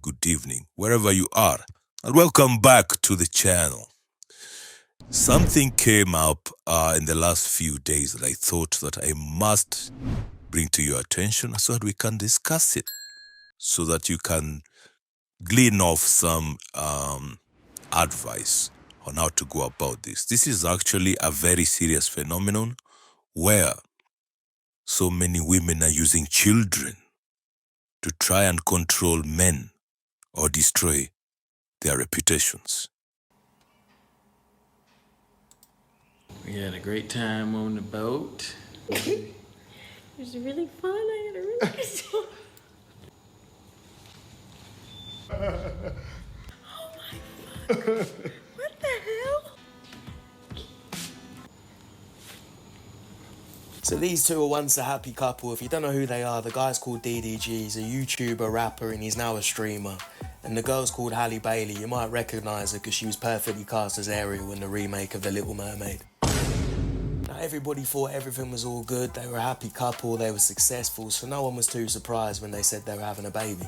good evening, wherever you are, and welcome back to the channel. Something came up in the last few days that I thought that I must bring to your attention so that we can discuss it, so that you can glean off some advice on how to go about this. This is actually a very serious phenomenon where so many women are using children to try and control men or destroy their reputations. We had a great time on the boat. It was really fun. I had a really good time. Oh my fuck. What the hell? So these two are once a happy couple. If you don't know who they are, the guy's called DDG, he's a YouTuber, rapper, and he's now a streamer. And the girl's called Halle Bailey. You might recognise her because she was perfectly cast as Ariel in the remake of The Little Mermaid. Now everybody thought everything was all good, they were a happy couple, they were successful, so no one was too surprised when they said they were having a baby.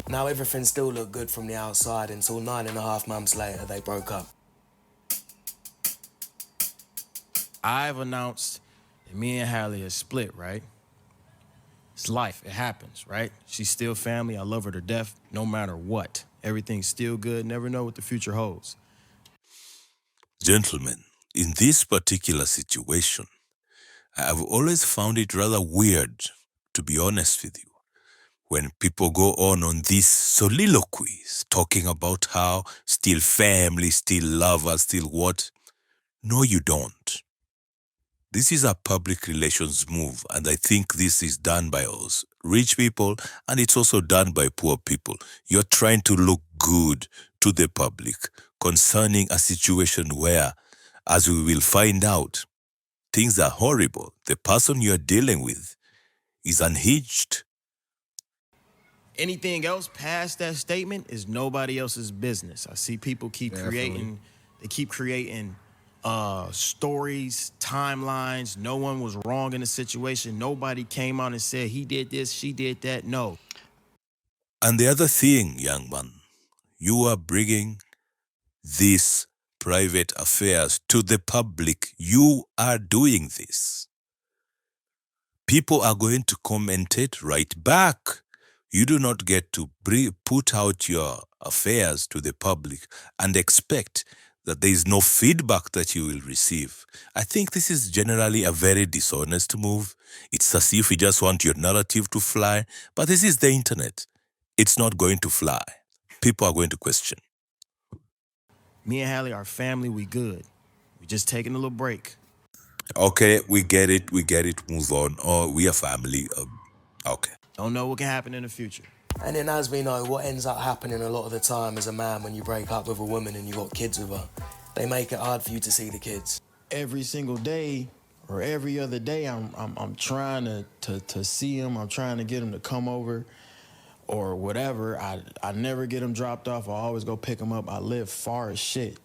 Now everything still looked good from the outside until 9.5 months later they broke up. I've announced that me and Halle are split, right? It's life, it happens, right? She's still family, I love her to death, no matter what. Everything's still good, never know what the future holds. Gentlemen, in this particular situation, I have always found it rather weird, to be honest with you, when people go on these soliloquies talking about how still family, still lovers, still what. No, you don't. This is a public relations move, and I think this is done by us rich people, and it's also done by poor people. You're trying to look good to the public concerning a situation where, as we will find out, things are horrible. The person you're dealing with is unhinged. Anything else past that statement is nobody else's business. I see people keep creating stories, timelines. No one was wrong in the situation. Nobody came out and said he did this, she did that. No. And the other thing, young man, you are bringing these private affairs to the public. You are doing this. People are going to commentate right back. You do not get to put out your affairs to the public and expect that there is no feedback that you will receive. I think this is generally a very dishonest move. It's as if you just want your narrative to fly, but this is the internet. It's not going to fly. People are going to question. Me and Halle are family, we good. We just taking a little break. Okay, we get it, move on. Oh, we are family. Okay. Don't know what can happen in the future. And then as we know, what ends up happening a lot of the time as a man when you break up with a woman and you got kids with her, they make it hard for you to see the kids. Every single day or every other day, I'm trying to see him. I'm trying to get him to come over or whatever. I never get him dropped off. I always go pick him up. I live far as shit.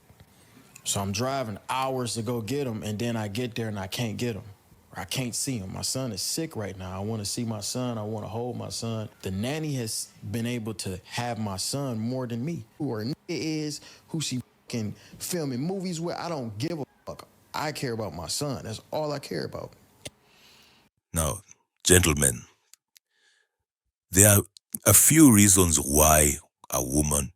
So I'm driving hours to go get him, and then I get there and I can't get him. I can't see him. My son is sick right now. I want to see my son. I want to hold my son. The nanny has been able to have my son more than me. Who her is, who she fucking filming movies with, I don't give a fuck. I care about my son. That's all I care about. Now, gentlemen, there are a few reasons why a woman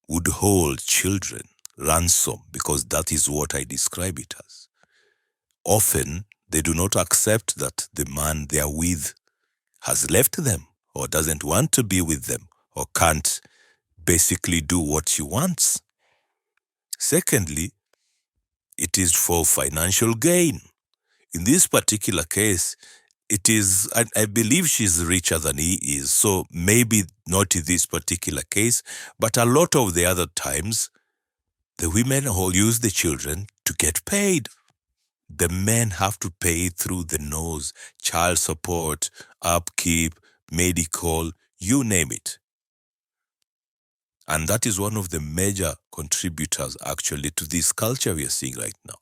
would hold children ransom, because that is what I describe it as. Often, they do not accept that the man they are with has left them or doesn't want to be with them or can't basically do what she wants. Secondly, it is for financial gain. In this particular case, it is, I believe she's richer than he is, so maybe not in this particular case, but a lot of the other times, the women all use the children to get paid. The men have to pay through the nose, child support, upkeep, medical, you name it. And that is one of the major contributors actually to this culture we are seeing right now.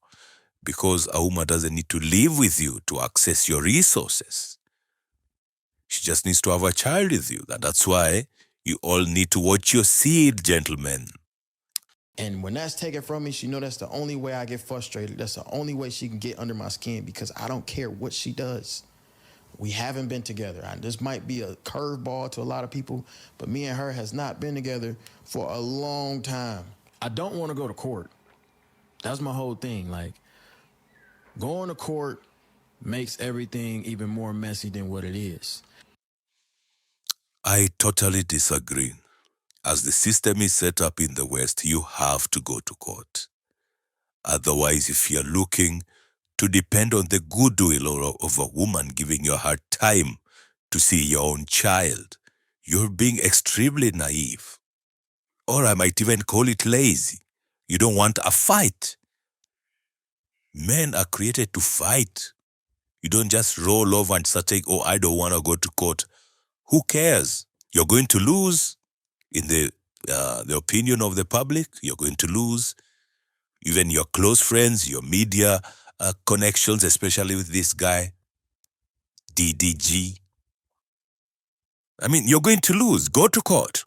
because a woman doesn't need to live with you to access your resources. She just needs to have a child with you. And that's why you all need to watch your seed, gentlemen. And when that's taken from me, she know that's the only way I get frustrated. That's the only way she can get under my skin, because I don't care what she does. We haven't been together. This might be a curveball to a lot of people, but me and her has not been together for a long time. I don't want to go to court. That's my whole thing. Like, going to court makes everything even more messy than what it is. I totally disagree. As the system is set up in the West, you have to go to court. Otherwise, if you're looking to depend on the goodwill of a woman giving you a hard time to see your own child, you're being extremely naive. Or I might even call it lazy. You don't want a fight. Men are created to fight. You don't just roll over and start saying, oh, I don't want to go to court. Who cares? You're going to lose. In the opinion of the public, you're going to lose. Even your close friends, your media connections, especially with this guy, DDG. I mean, you're going to lose. Go to court.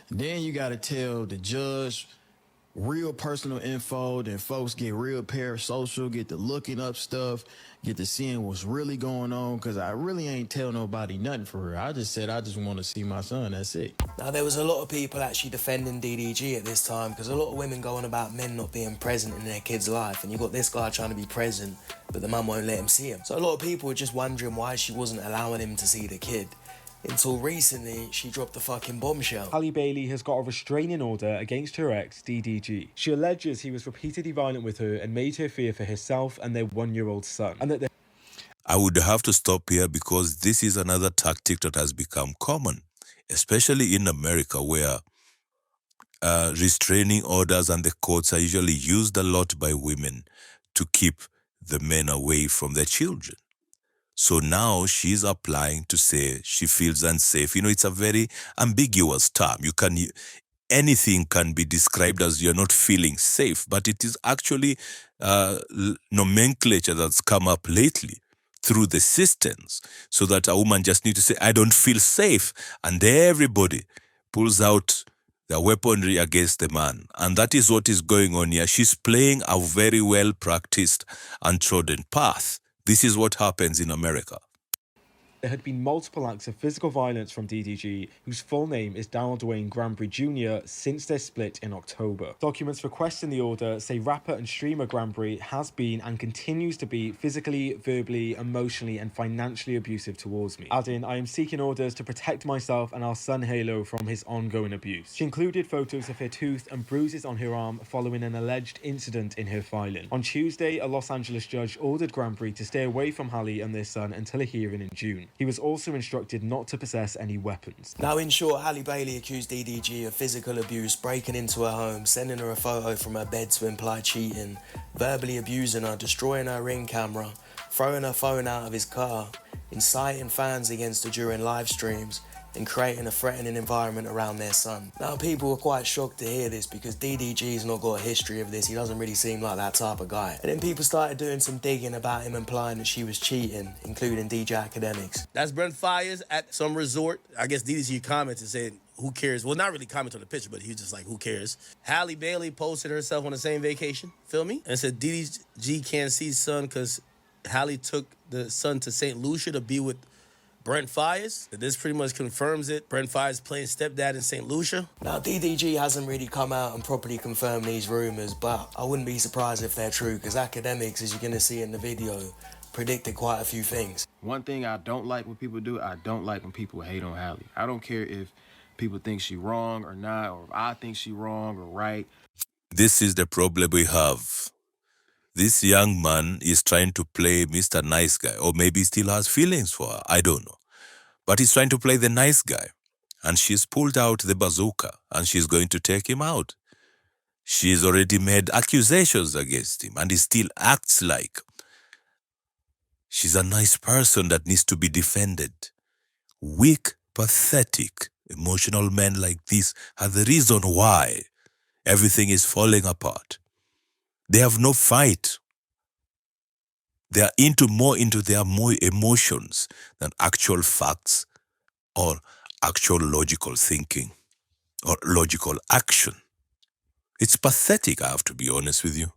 Then you got to tell the judge real personal info. Then folks get real parasocial, get to looking up stuff, get to seeing what's really going on. Because I really ain't tell nobody nothing for her. I just said I just want to see my son. That's it. Now, there was a lot of people actually defending DDG at this time, because a lot of women go on about men not being present in their kid's life, and you got this guy trying to be present, but the mum won't let him see him. So a lot of people were just wondering why she wasn't allowing him to see the kid. Until recently, she dropped the fucking bombshell. Halle Bailey has got a restraining order against her ex, DDG. She alleges he was repeatedly violent with her and made her fear for herself and their 1-year-old son. And that I would have to stop here because this is another tactic that has become common, especially in America, where restraining orders and the courts are usually used a lot by women to keep the men away from their children. So now she's applying to say she feels unsafe. You know, it's a very ambiguous term. Anything can be described as you're not feeling safe, but it is actually nomenclature that's come up lately through the systems, so that a woman just needs to say, I don't feel safe, and everybody pulls out their weaponry against the man. And that is what is going on here. She's playing a very well-practiced and trodden path. This is what happens in America. there had been multiple acts of physical violence from DDG, whose full name is Darryl Dwayne Granbury Jr., since their split in October. Documents requesting the order say rapper and streamer Granbury has been and continues to be physically, verbally, emotionally and financially abusive towards me. Adding, I am seeking orders to protect myself and our son Halo from his ongoing abuse. She included photos of her tooth and bruises on her arm following an alleged incident in her filing. On Tuesday, a Los Angeles judge ordered Granbury to stay away from Halle and their son until a hearing in June. He was also instructed not to possess any weapons. Now, in short, Halle Bailey accused DDG of physical abuse, breaking into her home, sending her a photo from her bed to imply cheating, verbally abusing her, destroying her Ring camera, throwing her phone out of his car, inciting fans against her during live streams, and creating a threatening environment around their son. Now, people were quite shocked to hear this because DDG's not got a history of this. He doesn't really seem like that type of guy. And then people started doing some digging about him, implying that she was cheating, including DJ Academics. That's Brent Fires at some resort. I guess DDG commented saying, who cares? Well, not really comment on the picture, but he was just like, who cares? Halle Bailey posted herself on the same vacation, feel me? And said DDG can't see son because Halle took the son to St. Lucia to be with Brent Fires. This pretty much confirms it. Brent Fires playing stepdad in St. Lucia. Now, DDG hasn't really come out and properly confirmed these rumours, but I wouldn't be surprised if they're true, because Academics, as you're going to see in the video, predicted quite a few things. One thing I don't like when people do, I don't like when people hate on Halle. I don't care if people think she wrong or not, or if I think she wrong or right. This is the problem we have. This young man is trying to play Mr. Nice Guy, or maybe he still has feelings for her, I don't know. But he's trying to play the nice guy, and she's pulled out the bazooka, and she's going to take him out. She's already made accusations against him, and he still acts like she's a nice person that needs to be defended. Weak, pathetic, emotional men like this are the reason why everything is falling apart. They have no fight. They are more into their more emotions than actual facts or actual logical thinking or logical action. It's pathetic, I have to be honest with you.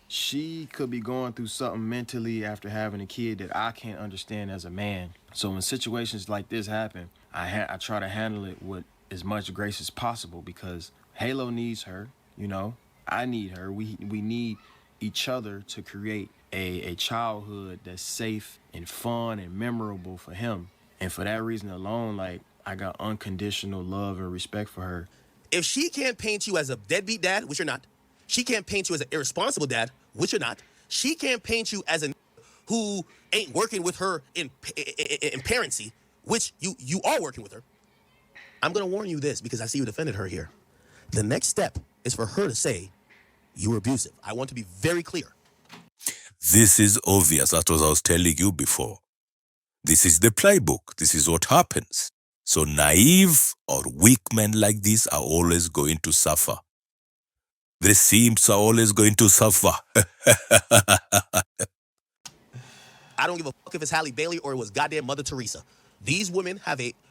She could be going through something mentally after having a kid that I can't understand as a man. So when situations like this happen, I try to handle it with as much grace as possible because Halo needs her, you know. I need her. We need each other to create a childhood that's safe and fun and memorable for him. And for that reason alone, like I got unconditional love and respect for her. If she can't paint you as a deadbeat dad, which you're not, she can't paint you as an irresponsible dad, which you're not, she can't paint you as a who ain't working with her in parency, which you are working with her. I'm gonna warn you this because I see you defended her here. The next step is for her to say you were abusive. I want to be very clear. This is obvious. That's what I was telling you before. This is the playbook. This is what happens. So naive or weak men like this are always going to suffer. The simps are always going to suffer. I don't give a fuck if it's Halle Bailey or it was goddamn Mother Teresa. These women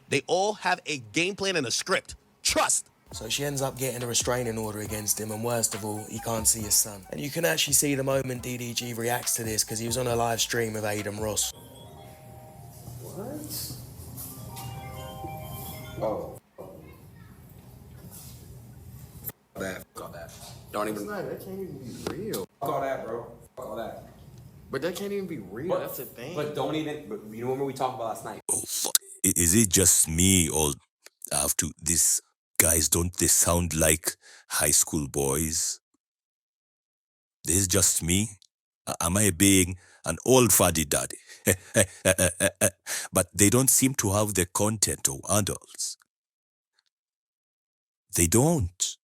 they all have a game plan and a script. Trust. So she ends up getting a restraining order against him, and worst of all, he can't see his son. And you can actually see the moment DDG reacts to this because he was on a live stream with Adam Ross. What? Oh. Fuck all that. Don't even. That can't even be real. Fuck all that, bro. Fuck all that. But that can't even be real. That's the thing. But don't even. But you remember we talked about last night? Is it just me or these guys, don't they sound like high school boys? This is just me? Am I being an old fuddy daddy? But they don't seem to have the content of adults. They don't.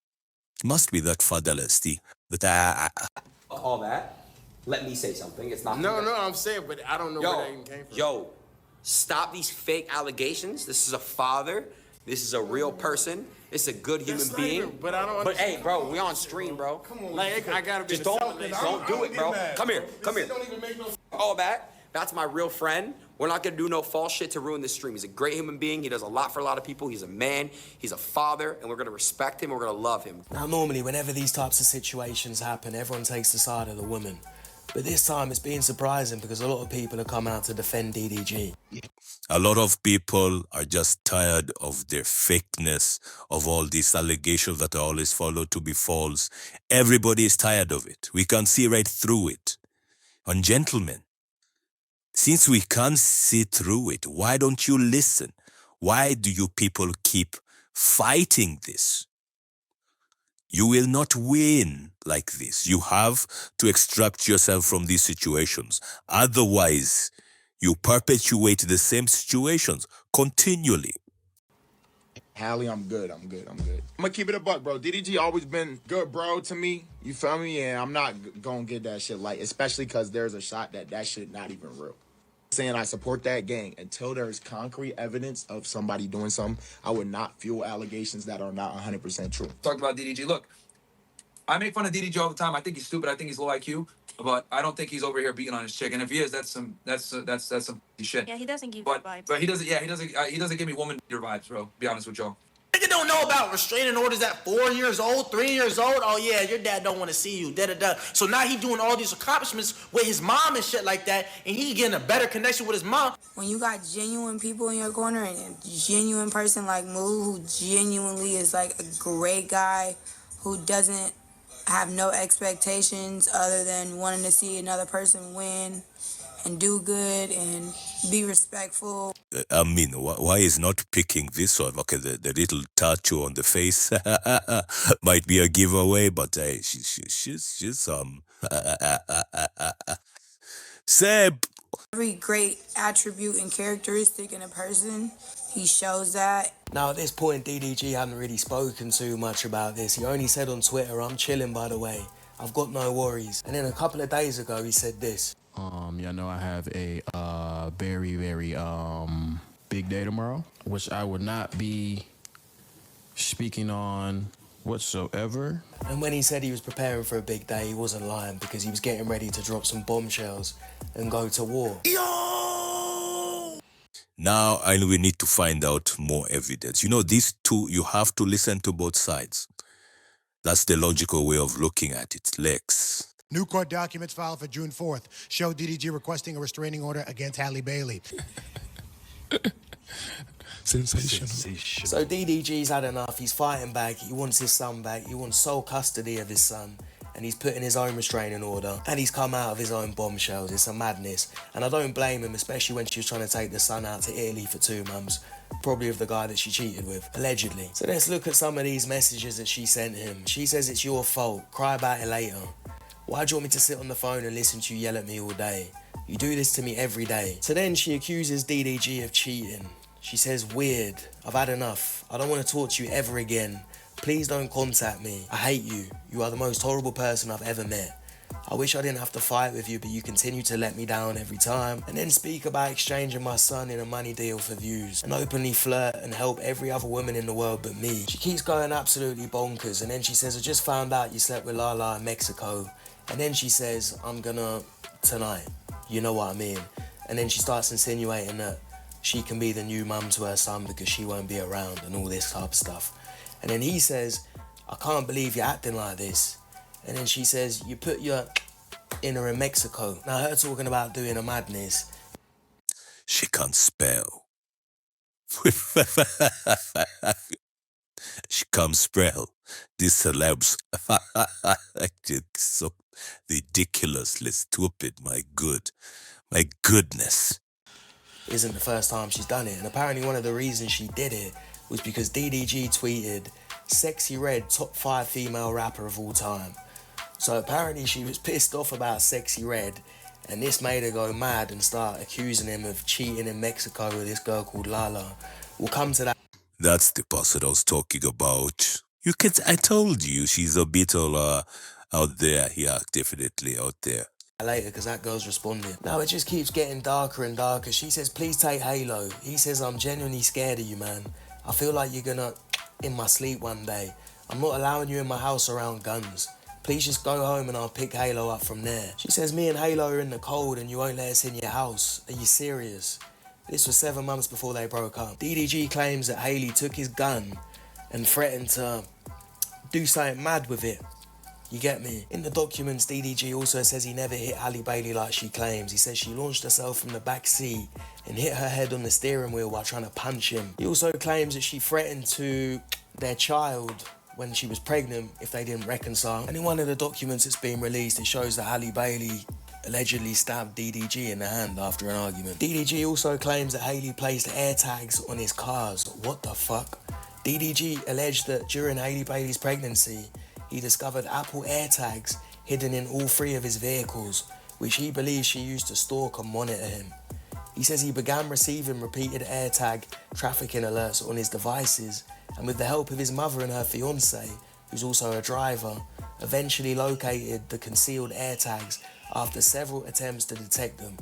It must be that fatherless thing. That Fuck all that. Let me say something. It's not. No, I'm saying, but I don't know where that even came from. Yo, stop these fake allegations. This is a father. This is a real person. It's a good human being. But I don't. But hey, bro, we on stream, bro. Come on, like I gotta be. Just don't do it, bro. Come here. Don't even make no. All that. That's my real friend. We're not gonna do no false shit to ruin this stream. He's a great human being. He does a lot for a lot of people. He's a man. He's a father, and we're gonna respect him. We're gonna love him. Now, normally, whenever these types of situations happen, everyone takes the side of the woman. But this time, it's been surprising because a lot of people have come out to defend DDG. a lot of people are just tired of their fakeness, of all these allegations that are always followed to be false. Everybody is tired of it. We can see right through it. And gentlemen, since we can't see through it, why don't you listen? Why do you people keep fighting this? You will not win like this. You have to extract yourself from these situations. Otherwise, you perpetuate the same situations continually. Halle, I'm good. I'm gonna keep it a buck, bro. DDG always been good, bro, to me. You feel me? And I'm not gonna get that shit light, especially because there's a shot that shit not even real. Saying I support that gang until there's concrete evidence of somebody doing something. I would not fuel allegations that are not 100% true. Talked about DDG. Look, I make fun of DDG all the time. I think he's stupid. I think he's low IQ, but I don't think he's over here beating on his chick. And if he is, that's some shit. Yeah, he doesn't give But you vibes. but he doesn't. Yeah, he doesn't give me woman your vibes, bro. Be honest with y'all. Nigga don't know about restraining orders at 4 years old, 3 years old. Oh yeah, your dad don't want to see you. Da da da. So now he doing all these accomplishments with his mom and shit like that, and he getting a better connection with his mom. When you got genuine people in your corner and a genuine person like Moo, who genuinely is like a great guy, who doesn't have no expectations other than wanting to see another person win and do good and be respectful. I mean, why is not picking this one? Okay, the little tattoo on the face might be a giveaway, but she's Seb. Every great attribute and characteristic in a person, he shows that. Now, at this point, DDG hadn't really spoken too much about this. He only said on Twitter, "I'm chilling, by the way. I've got no worries." And then a couple of days ago, he said this. Y'all know I have a very, very big day tomorrow, which I would not be speaking on whatsoever. And when he said he was preparing for a big day, he wasn't lying, because he was getting ready to drop some bombshells and go to war. Now we need to find out more evidence. You know, these two, you have to listen to both sides. That's the logical way of looking at it. Lex. New court documents filed for June 4th show DDG requesting a restraining order against Halle Bailey. Sensational. So DDG's had enough. He's fighting back. He wants his son back. He wants sole custody of his son. And he's put in his own restraining order. And he's come out of his own bombshells. It's a madness. And I don't blame him, especially when she was trying to take the son out to Italy for 2 months. Probably of the guy that she cheated with, allegedly. So let's look at some of these messages that she sent him. She says it's your fault. Cry about it later. Why do you want me to sit on the phone and listen to you yell at me all day? You do this to me every day. So then she accuses DDG of cheating. She says, weird. I've had enough. I don't want to talk to you ever again. Please don't contact me. I hate you. You are the most horrible person I've ever met. I wish I didn't have to fight with you, but you continue to let me down every time. And then speak about exchanging my son in a money deal for views. And openly flirt and help every other woman in the world but me. She keeps going absolutely bonkers. And then she says, I just found out you slept with Lala in Mexico. And then she says, I'm gonna tonight. You know what I mean? And then she starts insinuating that she can be the new mum to her son because she won't be around and all this type of stuff. And then he says, I can't believe you're acting like this. And then she says, you put your in her in Mexico. Now her talking about doing a madness. She can't spell. She can't spell. These celebs it's so ridiculously stupid. My goodness. Isn't the first time she's done it. And apparently one of the reasons she did it was because DDG tweeted, Sexy Red, top 5 female rapper of all time. So apparently she was pissed off about Sexy Red, and this made her go mad and start accusing him of cheating in Mexico with this girl called Lala. We'll come to that. That's the person I was talking about. I told you, she's a bit all out there. Yeah, definitely out there. Later, because that girl's responding. Now it just keeps getting darker and darker. She says, please take Halo. He says, I'm genuinely scared of you, man. I feel like you're gonna in my sleep one day. I'm not allowing you in my house around guns. Please just go home and I'll pick Halo up from there. She says, me and Halo are in the cold and you won't let us in your house. Are you serious? This was 7 months before they broke up. DDG claims that Haley took his gun and threatened to do something mad with it. You get me? In the documents, DDG also says he never hit Halle Bailey like she claims. He says she launched herself from the back seat and hit her head on the steering wheel while trying to punch him. He also claims that she threatened to their child when she was pregnant if they didn't reconcile. And in one of the documents that's been released, it shows that Halle Bailey allegedly stabbed DDG in the hand after an argument. DDG also claims that Haley placed air tags on his cars. What the fuck? DDG alleged that during Halle Bailey's pregnancy, he discovered Apple AirTags hidden in all 3 of his vehicles, which he believes she used to stalk and monitor him. He says he began receiving repeated AirTag trafficking alerts on his devices, and with the help of his mother and her fiance, who's also a driver, eventually located the concealed AirTags after several attempts to detect them.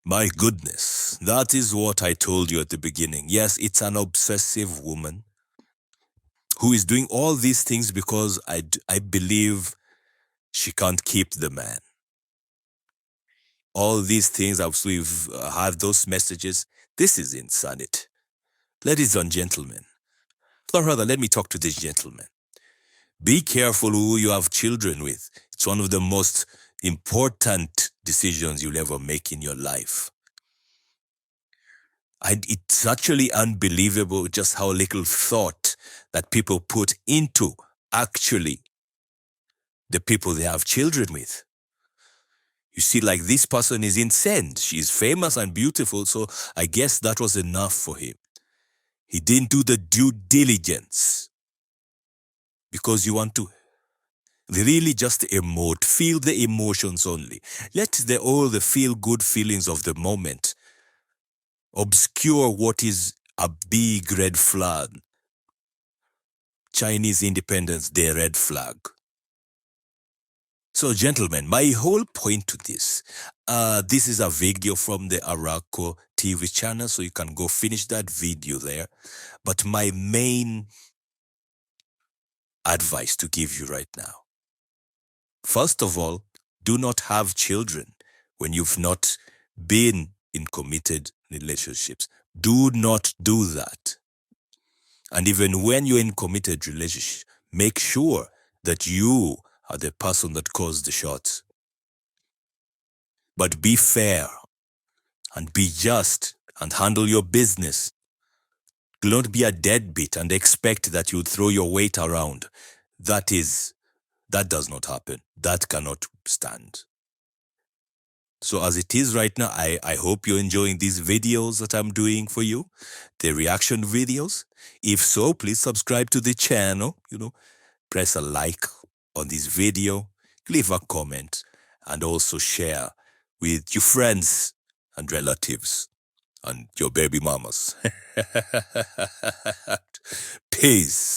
My goodness, that is what I told you at the beginning. Yes, it's an obsessive woman who is doing all these things because I believe she can't keep the man. All these things, we've had those messages. This is insanity. Ladies and gentlemen, or rather, let me talk to this gentleman. Be careful who you have children with. It's one of the most important decisions you'll ever make in your life. It's actually unbelievable just how little thought that people put into actually the people they have children with. You see, like, this person is insane. She's famous and beautiful, so I guess that was enough for him. He didn't do the due diligence because you want to really just emote, feel the emotions only. Let all the feel-good feelings of the moment obscure what is a big red flag. Chinese Independence Day red flag. So, gentlemen, my whole point to this is a video from the Araco TV channel, so you can go finish that video there. But my main advice to give you right now. First of all, do not have children when you've not been in committed relationships. Do not do that. And even when you're in committed relationship, make sure that you are the person that calls the shots. But be fair and be just and handle your business. Don't be a deadbeat and expect that you throw your weight around. That does not happen. That cannot stand. So as it is right now, I hope you're enjoying these videos that I'm doing for you, the reaction videos. If so, please subscribe to the channel, press a like on this video, leave a comment, and also share with your friends and relatives and your baby mamas. Peace.